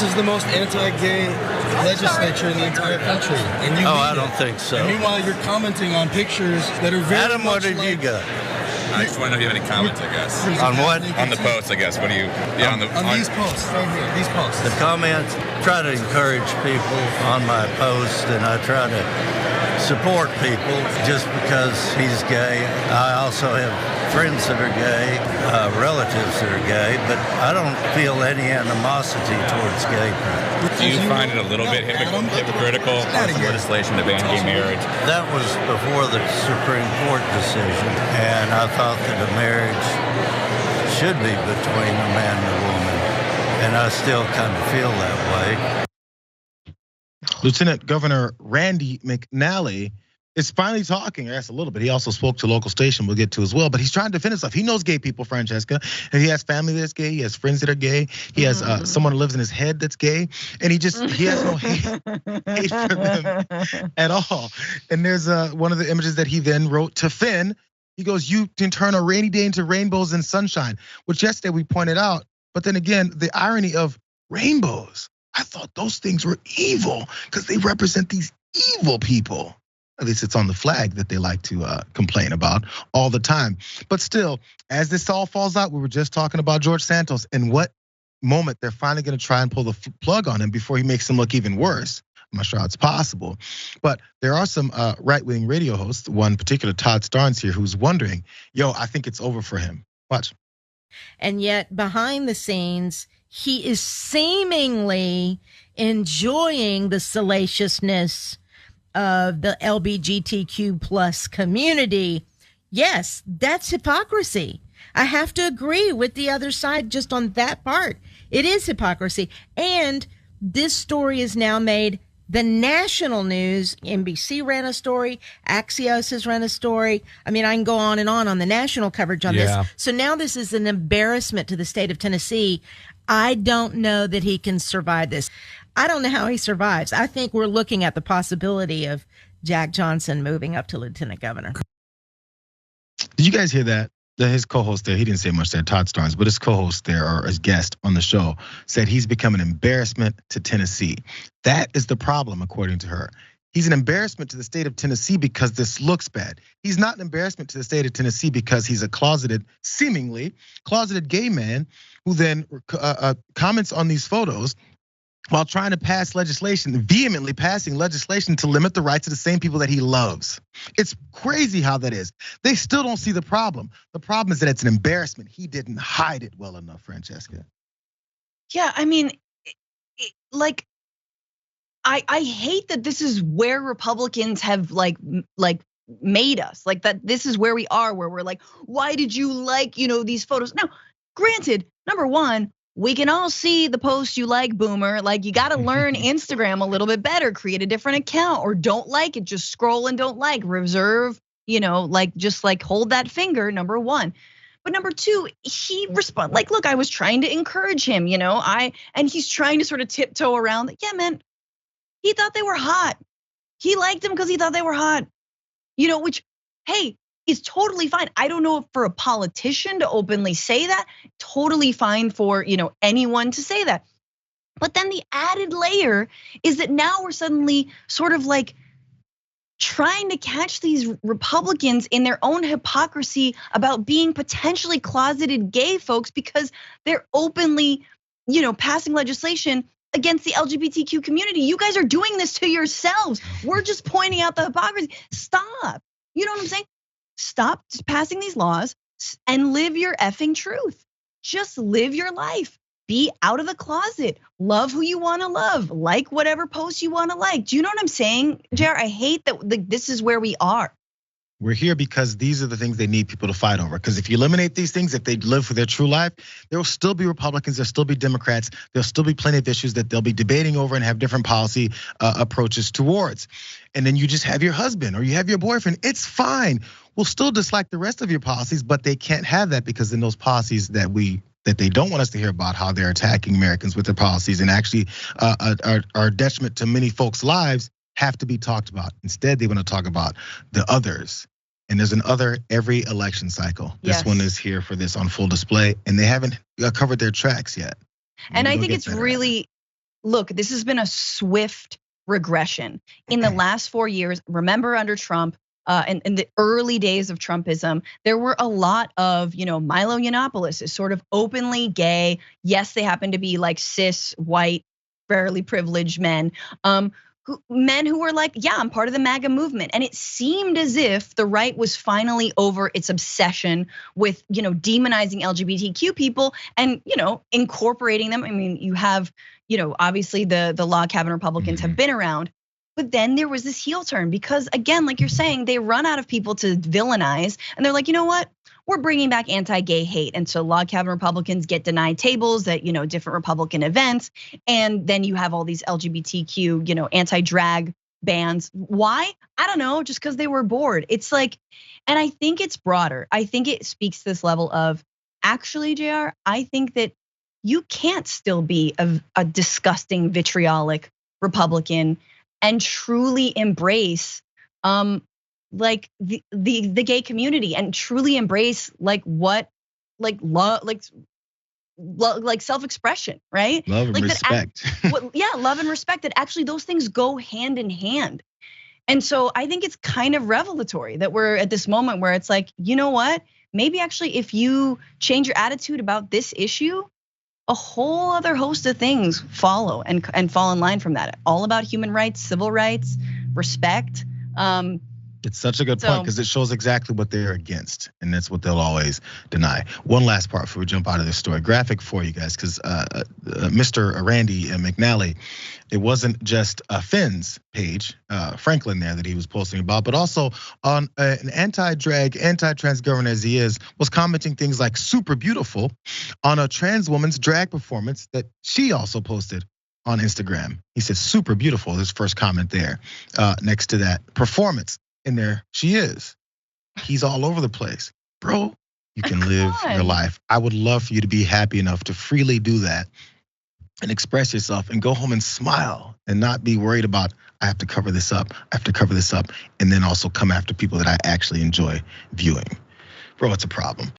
This is the most anti-gay legislature in the entire country. And you I don't think so. And meanwhile, you're commenting on pictures that are very Adam, what did you got? I just want to know if you have any comments, I guess. On what? On the posts, I guess. What do you... Yeah, on these posts, right here, these posts. The comments, try to encourage people on my post, and I try to support people just because he's gay. I also have friends that are gay, relatives that are gay, but I don't feel any animosity towards gay people. Do you find it a little bit hypocritical on some legislation to ban gay marriage? That was before the Supreme Court decision, and I thought that a marriage should be between a man and a woman, and I still kind of feel that way. Lieutenant Governor Randy McNally is finally talking, I guess a little bit. He also spoke to local station we'll get to as well, but he's trying to defend himself. He knows gay people, Francesca, and he has family that's gay, he has friends that are gay, he has someone who lives in his head that's gay, and he has no hate for them at all. And there's one of the images that he then wrote to Finn. He goes, you can turn a rainy day into rainbows and sunshine, which yesterday we pointed out, but then again, the irony of rainbows. I thought those things were evil because they represent these evil people. At least it's on the flag that they like to complain about all the time. But still, as this all falls out, we were just talking about George Santos and what moment they're finally gonna try and pull the plug on him before he makes him look even worse. I'm not sure how it's possible. But there are some right-wing radio hosts, one particular Todd Starnes here, who's wondering, I think it's over for him. Watch. And yet behind the scenes, he is seemingly enjoying the salaciousness of the LGBTQ plus community. Yes, that's hypocrisy. I have to agree with the other side just on that part. It is hypocrisy. And this story is now made the national news. NBC ran a story. Axios has run a story. I mean, I can go on the national coverage on this. So now this is an embarrassment to the state of Tennessee. I don't know that he can survive this. I don't know how he survives. I think we're looking at the possibility of Jack Johnson moving up to lieutenant governor. Did you guys hear that? His co-host there, he didn't say much there, Todd Starnes, but his co-host there, or his guest on the show, said he's become an embarrassment to Tennessee. That is the problem, according to her. He's an embarrassment to the state of Tennessee because this looks bad. He's not an embarrassment to the state of Tennessee because he's a seemingly closeted gay man who then comments on these photos while trying to pass legislation, vehemently passing legislation to limit the rights of the same people that he loves. It's crazy how that is. They still don't see the problem. The problem is that it's an embarrassment. He didn't hide it well enough, Francesca. Yeah, I mean, I hate that this is where Republicans have like made us, like that this is where we are, where we're like, why did you like, these photos? Now, granted, number one, we can all see the post you like, boomer. Like, you gotta learn Instagram a little bit better, create a different account, or don't like it, just scroll and don't like, reserve, just hold that finger, number one. But number two, he respond look, I was trying to encourage him, and he's trying to sort of tiptoe around. Yeah, man, he thought they were hot. He liked them because he thought they were hot, which, hey, is totally fine. I don't know if for a politician to openly say that, totally fine for, anyone to say that. But then the added layer is that now we're suddenly sort of like trying to catch these Republicans in their own hypocrisy about being potentially closeted gay folks because they're openly, passing legislation against the LGBTQ community. You guys are doing this to yourselves. We're just pointing out the hypocrisy. Stop. You know what I'm saying? Stop passing these laws and live your effing truth. Just live your life. Be out of the closet. Love who you want to love. Like whatever post you want to like. Do you know what I'm saying, Jayar? I hate that this is where we are. We're here because these are the things they need people to fight over. Because if you eliminate these things, if they live for their true life, there will still be Republicans, there'll still be Democrats, there'll still be plenty of issues that they'll be debating over and have different policy approaches towards. And then you just have your husband or you have your boyfriend, it's fine. We'll still dislike the rest of your policies, but they can't have that because in those policies that they don't want us to hear about how they're attacking Americans with their policies and actually are a detriment to many folks' lives have to be talked about. Instead, they want to talk about the others. And there's an other every election cycle. This one is here for this on full display, and they haven't covered their tracks yet. And I think it's really, look, this has been a swift regression in the last 4 years. Remember under Trump, in the early days of Trumpism, there were a lot of, Milo Yiannopoulos is sort of openly gay. Yes, they happen to be like cis, white, fairly privileged men. Men who were like, yeah, I'm part of the MAGA movement. And it seemed as if the right was finally over its obsession with, demonizing LGBTQ people and, incorporating them. I mean, you have, obviously the log cabin Republicans have been around. But then there was this heel turn because, again, like you're saying, they run out of people to villainize. And they're like, you know what? We're bringing back anti-gay hate. And so log cabin Republicans get denied tables at, different Republican events. And then you have all these LGBTQ, anti-drag bans. Why? I don't know, just because they were bored. It's like, and I think it's broader. I think it speaks to this level of, actually, Jayar, I think that you can't still be a disgusting, vitriolic Republican and truly embrace like the gay community and truly embrace like what like love like self-expression, right? Love and like respect. Love and respect, that actually those things go hand in hand. And so I think it's kind of revelatory that we're at this moment where it's like, you know what? Maybe actually if you change your attitude about this issue, a whole other host of things follow and fall in line from that. All about human rights, civil rights, respect. It's such a good point because it shows exactly what they're against, and that's what they'll always deny. One last part before we jump out of this story, graphic for you guys, because Mr. Randy McNally, it wasn't just Finn's page, Franklin there that he was posting about, but also on an anti-drag, anti-trans governor as he is, was commenting things like super beautiful on a trans woman's drag performance that she also posted on Instagram. He said super beautiful, his first comment there. Next to that, performance. And there she is. He's all over the place. Bro, you can live your life. I would love for you to be happy enough to freely do that and express yourself and go home and smile and not be worried about, I have to cover this up, and then also come after people that I actually enjoy viewing. Bro, it's a problem.